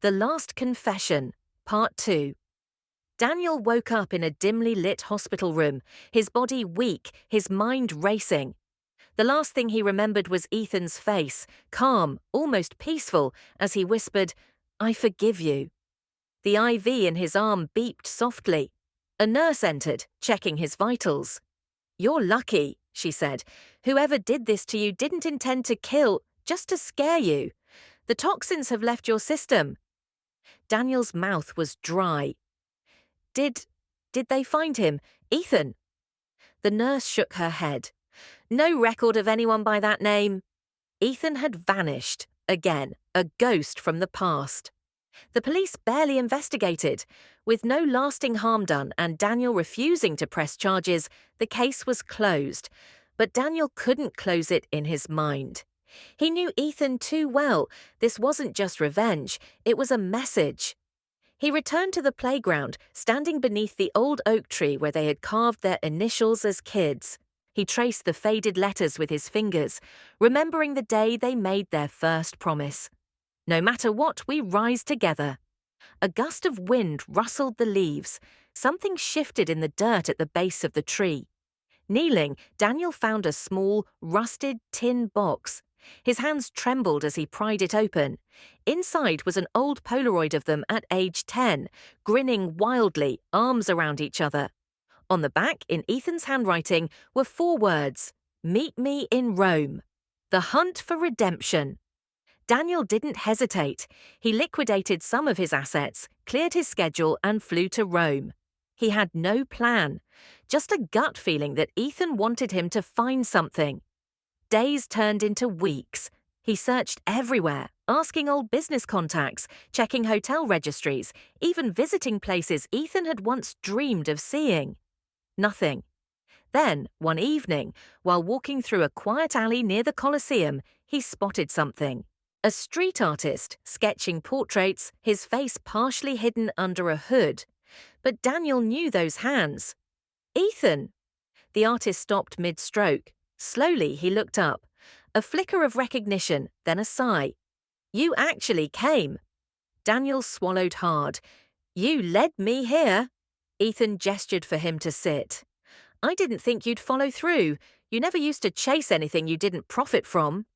The Last Confession, Part 2. Daniel woke up in a dimly lit hospital room, his body weak, his mind racing. The last thing he remembered was Ethan's face, calm, almost peaceful, as he whispered, "I forgive you." The IV in his arm beeped softly. A nurse entered, checking his vitals. "You're lucky," she said. "Whoever did this to you didn't intend to kill, just to scare you. The toxins have left your system." Daniel's mouth was dry. Did they find him? Ethan? The nurse shook her head. No record of anyone by that name. Ethan had vanished, again, a ghost from the past. The police barely investigated. With no lasting harm done and Daniel refusing to press charges, the case was closed. But Daniel couldn't close it in his mind. He knew Ethan too well. This wasn't just revenge, it was a message. He returned to the playground, standing beneath the old oak tree where they had carved their initials as kids. He traced the faded letters with his fingers, remembering the day they made their first promise. "No matter what, we rise together." A gust of wind rustled the leaves. Something shifted in the dirt at the base of the tree. Kneeling, Daniel found a small, rusted tin box. His hands trembled as he pried it open. Inside was an old Polaroid of them at age 10, grinning wildly, arms around each other. On the back, in Ethan's handwriting, were 4 words: "Meet me in Rome." The hunt for redemption. Daniel didn't hesitate. He liquidated some of his assets, cleared his schedule, and flew to Rome. He had no plan, just a gut feeling that Ethan wanted him to find something. Days turned into weeks. He searched everywhere, asking old business contacts, checking hotel registries, even visiting places Ethan had once dreamed of seeing. Nothing. Then, one evening, while walking through a quiet alley near the Colosseum, he spotted something. A street artist, sketching portraits, his face partially hidden under a hood. But Daniel knew those hands. "Ethan!" The artist stopped mid-stroke. Slowly, he looked up. A flicker of recognition, then a sigh. "You actually came." Daniel swallowed hard. "You led me here." Ethan gestured for him to sit. "I didn't think you'd follow through. You never used to chase anything you didn't profit from."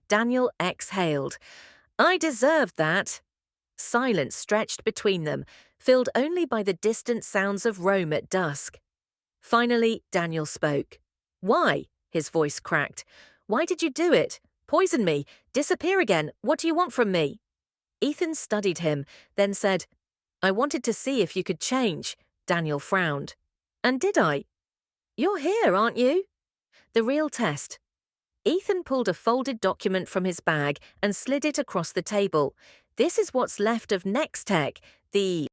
Daniel exhaled. "I deserved that." Silence stretched between them, filled only by the distant sounds of Rome at dusk. Finally, Daniel spoke. "Why?" His voice cracked. "Why did you do it? Poison me? Disappear again? What do you want from me?" Ethan studied him, then said, "I wanted to see if you could change." Daniel frowned. "And did I?" "You're here, aren't you?" The real test. Ethan pulled a folded document from his bag and slid it across the table. "This is what's left of Next Tech, the